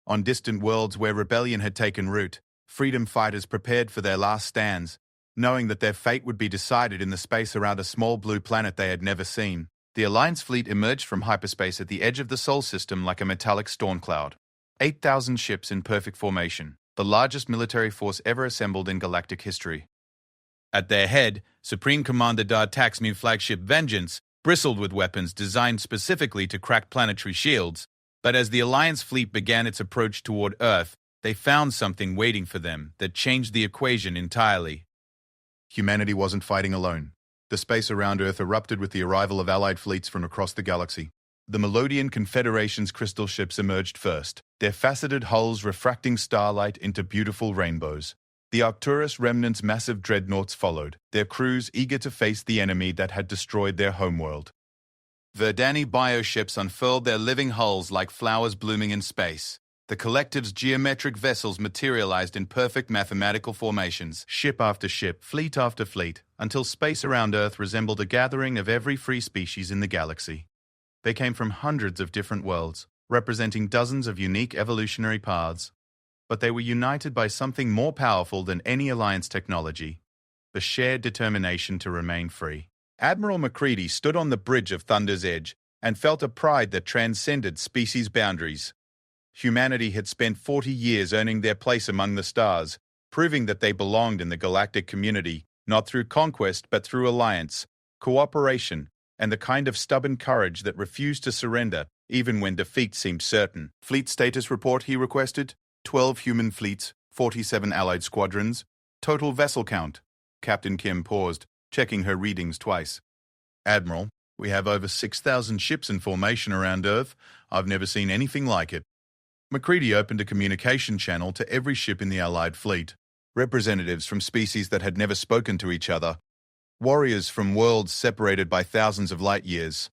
On distant worlds where rebellion had taken root, freedom fighters prepared for their last stands, knowing that their fate would be decided in the space around a small blue planet they had never seen. The Alliance fleet emerged from hyperspace at the edge of the Sol system like a metallic storm cloud. 8,000 ships in perfect formation, the largest military force ever assembled in galactic history. At their head, Supreme Commander Dartak's new flagship Vengeance bristled with weapons designed specifically to crack planetary shields, but as the Alliance fleet began its approach toward Earth, they found something waiting for them that changed the equation entirely. Humanity wasn't fighting alone. The space around Earth erupted with the arrival of Allied fleets from across the galaxy. The Melodian Confederation's crystal ships emerged first, their faceted hulls refracting starlight into beautiful rainbows. The Arcturus Remnant's massive dreadnoughts followed, their crews eager to face the enemy that had destroyed their homeworld. Verdani bioships unfurled their living hulls like flowers blooming in space. The collective's geometric vessels materialized in perfect mathematical formations, ship after ship, fleet after fleet, until space around Earth resembled a gathering of every free species in the galaxy. They came from hundreds of different worlds, representing dozens of unique evolutionary paths, but they were united by something more powerful than any Alliance technology: the shared determination to remain free. Admiral Macready stood on the bridge of Thunder's Edge and felt a pride that transcended species boundaries. Humanity had spent 40 years earning their place among the stars, proving that they belonged in the galactic community, not through conquest but through alliance, cooperation, and the kind of stubborn courage that refused to surrender even when defeat seemed certain. Fleet status report, he requested. 12 human fleets, 47 allied squadrons. Total vessel count. Captain Kim paused, checking her readings twice. Admiral, we have over 6,000 ships in formation around Earth. I've never seen anything like it. Macready opened a communication channel to every ship in the Allied fleet. Representatives from species that had never spoken to each other. Warriors from worlds separated by thousands of light years,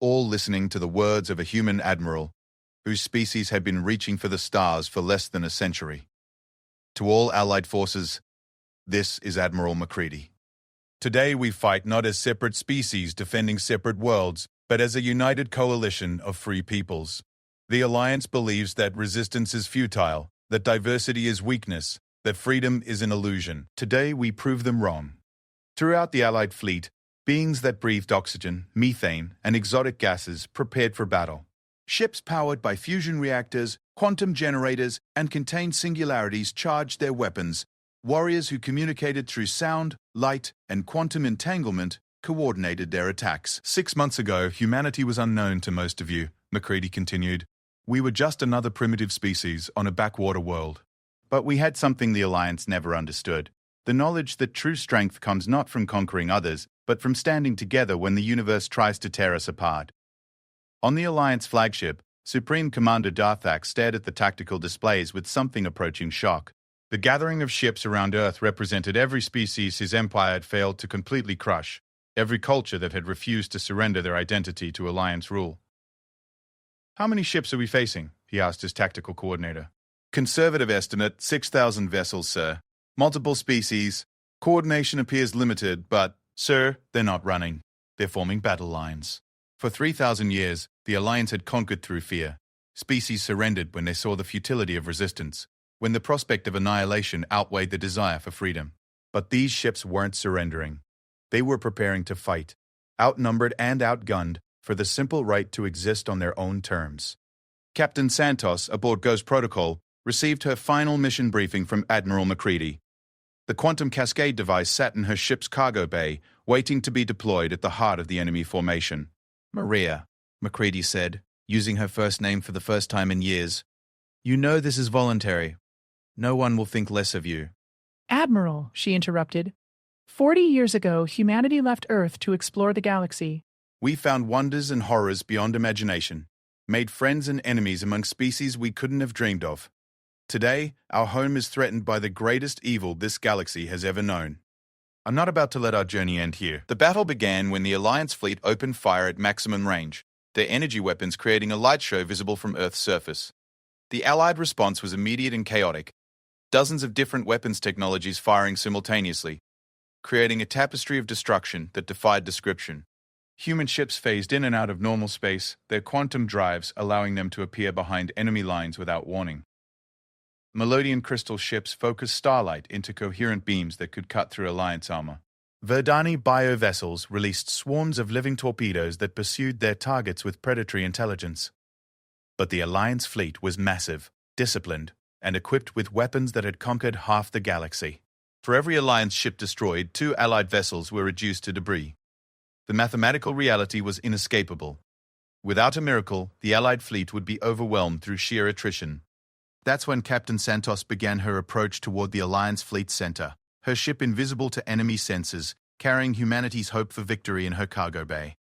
all listening to the words of a human admiral, whose species had been reaching for the stars for less than a century. To all Allied forces, this is Admiral Macready. Today we fight not as separate species defending separate worlds, but as a united coalition of free peoples. The Alliance believes that resistance is futile, that diversity is weakness, that freedom is an illusion. Today we prove them wrong. Throughout the Allied fleet, beings that breathed oxygen, methane, and exotic gases prepared for battle. Ships powered by fusion reactors, quantum generators, and contained singularities charged their weapons. Warriors who communicated through sound, light, and quantum entanglement coordinated their attacks. 6 months ago, humanity was unknown to most of you, Macready continued. We were just another primitive species on a backwater world. But we had something the Alliance never understood. The knowledge that true strength comes not from conquering others, but from standing together when the universe tries to tear us apart. On the Alliance flagship, Supreme Commander Darthak stared at the tactical displays with something approaching shock. The gathering of ships around Earth represented every species his empire had failed to completely crush, every culture that had refused to surrender their identity to Alliance rule. How many ships are we facing? He asked his tactical coordinator. Conservative estimate, 6,000 vessels, sir. Multiple species. Coordination appears limited, but, sir, they're not running. They're forming battle lines. For 3,000 years, the Alliance had conquered through fear. Species surrendered when they saw the futility of resistance, when the prospect of annihilation outweighed the desire for freedom. But these ships weren't surrendering. They were preparing to fight, outnumbered and outgunned, for the simple right to exist on their own terms. Captain Santos, aboard Ghost Protocol, received her final mission briefing from Admiral Macready. The quantum cascade device sat in her ship's cargo bay, waiting to be deployed at the heart of the enemy formation. Maria, Macready said, using her first name for the first time in years. You know this is voluntary. No one will think less of you. Admiral, she interrupted. 40 years ago, humanity left Earth to explore the galaxy. We found wonders and horrors beyond imagination, made friends and enemies among species we couldn't have dreamed of. Today, our home is threatened by the greatest evil this galaxy has ever known. I'm not about to let our journey end here. The battle began when the Alliance fleet opened fire at maximum range, their energy weapons creating a light show visible from Earth's surface. The Allied response was immediate and chaotic, dozens of different weapons technologies firing simultaneously, creating a tapestry of destruction that defied description. Human ships phased in and out of normal space, their quantum drives allowing them to appear behind enemy lines without warning. Melodian crystal ships focused starlight into coherent beams that could cut through Alliance armor. Verdani bio-vessels released swarms of living torpedoes that pursued their targets with predatory intelligence. But the Alliance fleet was massive, disciplined, and equipped with weapons that had conquered half the galaxy. For every Alliance ship destroyed, 2 Allied vessels were reduced to debris. The mathematical reality was inescapable. Without a miracle, the Allied fleet would be overwhelmed through sheer attrition. That's when Captain Santos began her approach toward the Alliance fleet center, her ship invisible to enemy sensors, carrying humanity's hope for victory in her cargo bay.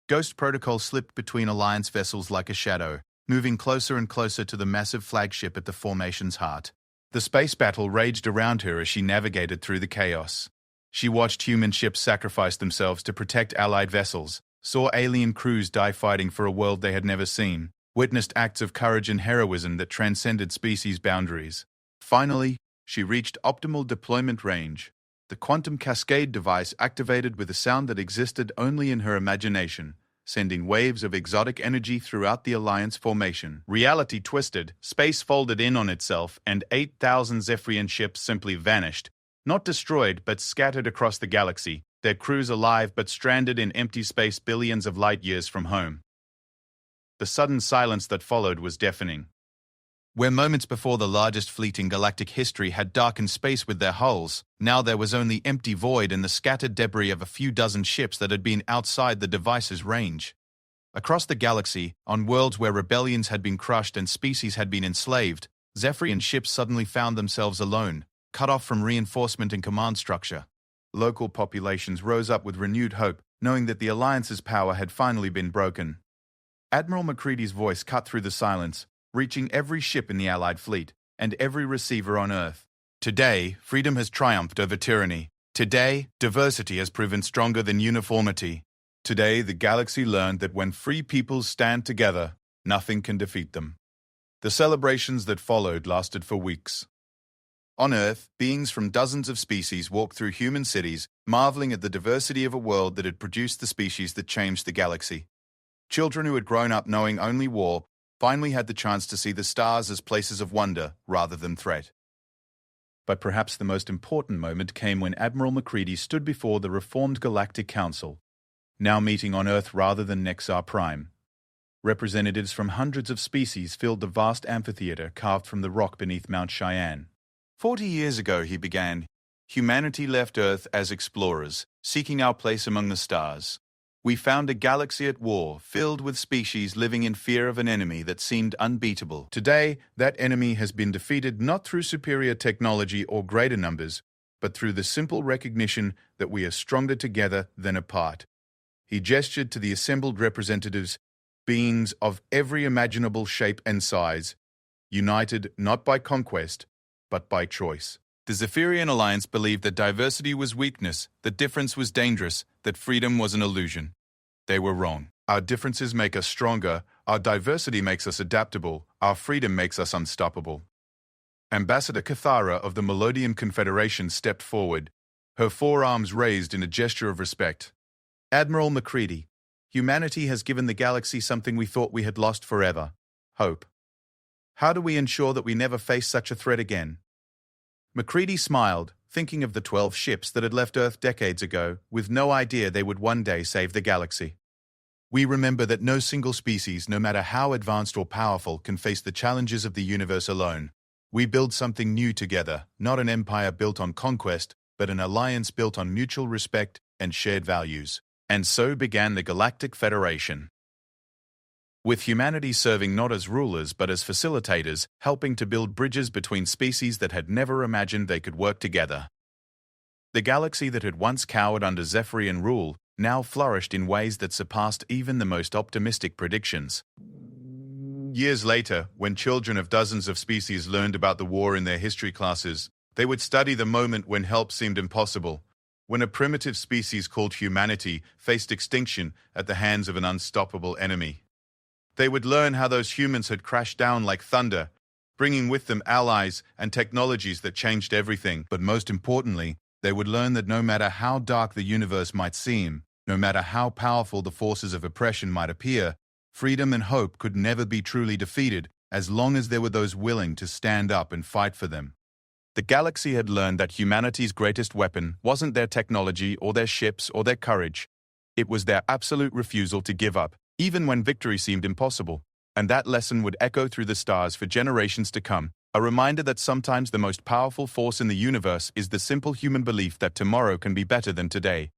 Ghost Protocol slipped between Alliance vessels like a shadow, moving closer and closer to the massive flagship at the formation's heart. The space battle raged around her as she navigated through the chaos. She watched human ships sacrifice themselves to protect Allied vessels, saw alien crews die fighting for a world they had never seen, witnessed acts of courage and heroism that transcended species boundaries. Finally, she reached optimal deployment range. The quantum cascade device activated with a sound that existed only in her imagination, sending waves of exotic energy throughout the Alliance formation. Reality twisted, space folded in on itself, and 8,000 Zephyrian ships simply vanished, not destroyed but scattered across the galaxy, their crews alive but stranded in empty space billions of light years from home. The sudden silence that followed was deafening. Where moments before the largest fleet in galactic history had darkened space with their hulls, now there was only empty void and the scattered debris of a few dozen ships that had been outside the device's range. Across the galaxy, on worlds where rebellions had been crushed and species had been enslaved, Zephyrian ships suddenly found themselves alone, cut off from reinforcement and command structure. Local populations rose up with renewed hope, knowing that the Alliance's power had finally been broken. Admiral Macready's voice cut through the silence, reaching every ship in the Allied fleet and every receiver on Earth. Today, freedom has triumphed over tyranny. Today, diversity has proven stronger than uniformity. Today, the galaxy learned that when free peoples stand together, nothing can defeat them. The celebrations that followed lasted for weeks. On Earth, beings from dozens of species walked through human cities, marveling at the diversity of a world that had produced the species that changed the galaxy. Children who had grown up knowing only war finally had the chance to see the stars as places of wonder rather than threat. But perhaps the most important moment came when Admiral Macready stood before the reformed Galactic Council, now meeting on Earth rather than Nexar Prime. Representatives from hundreds of species filled the vast amphitheater carved from the rock beneath Mount Cheyenne. 40 years ago, he began, humanity left Earth as explorers, seeking our place among the stars. We found a galaxy at war, filled with species living in fear of an enemy that seemed unbeatable. Today, that enemy has been defeated not through superior technology or greater numbers, but through the simple recognition that we are stronger together than apart. He gestured to the assembled representatives, beings of every imaginable shape and size, united not by conquest, but by choice. The Zephyrian Alliance believed that diversity was weakness, that difference was dangerous, that freedom was an illusion. They were wrong. Our differences make us stronger, our diversity makes us adaptable, our freedom makes us unstoppable. Ambassador Cathara of the Melodian Confederation stepped forward, her forearms raised in a gesture of respect. Admiral Macready, humanity has given the galaxy something we thought we had lost forever: hope. How do we ensure that we never face such a threat again? Macready smiled, thinking of the 12 ships that had left Earth decades ago, with no idea they would one day save the galaxy. We remember that no single species, no matter how advanced or powerful, can face the challenges of the universe alone. We build something new together, not an empire built on conquest, but an alliance built on mutual respect and shared values. And so began the Galactic Federation. With humanity serving not as rulers but as facilitators, helping to build bridges between species that had never imagined they could work together. The galaxy that had once cowered under Zephyrian rule now flourished in ways that surpassed even the most optimistic predictions. Years later, when children of dozens of species learned about the war in their history classes, they would study the moment when help seemed impossible, when a primitive species called humanity faced extinction at the hands of an unstoppable enemy. They would learn how those humans had crashed down like thunder, bringing with them allies and technologies that changed everything. But most importantly, they would learn that no matter how dark the universe might seem, no matter how powerful the forces of oppression might appear, freedom and hope could never be truly defeated as long as there were those willing to stand up and fight for them. The galaxy had learned that humanity's greatest weapon wasn't their technology or their ships or their courage. It was their absolute refusal to give up, even when victory seemed impossible. And that lesson would echo through the stars for generations to come, a reminder that sometimes the most powerful force in the universe is the simple human belief that tomorrow can be better than today.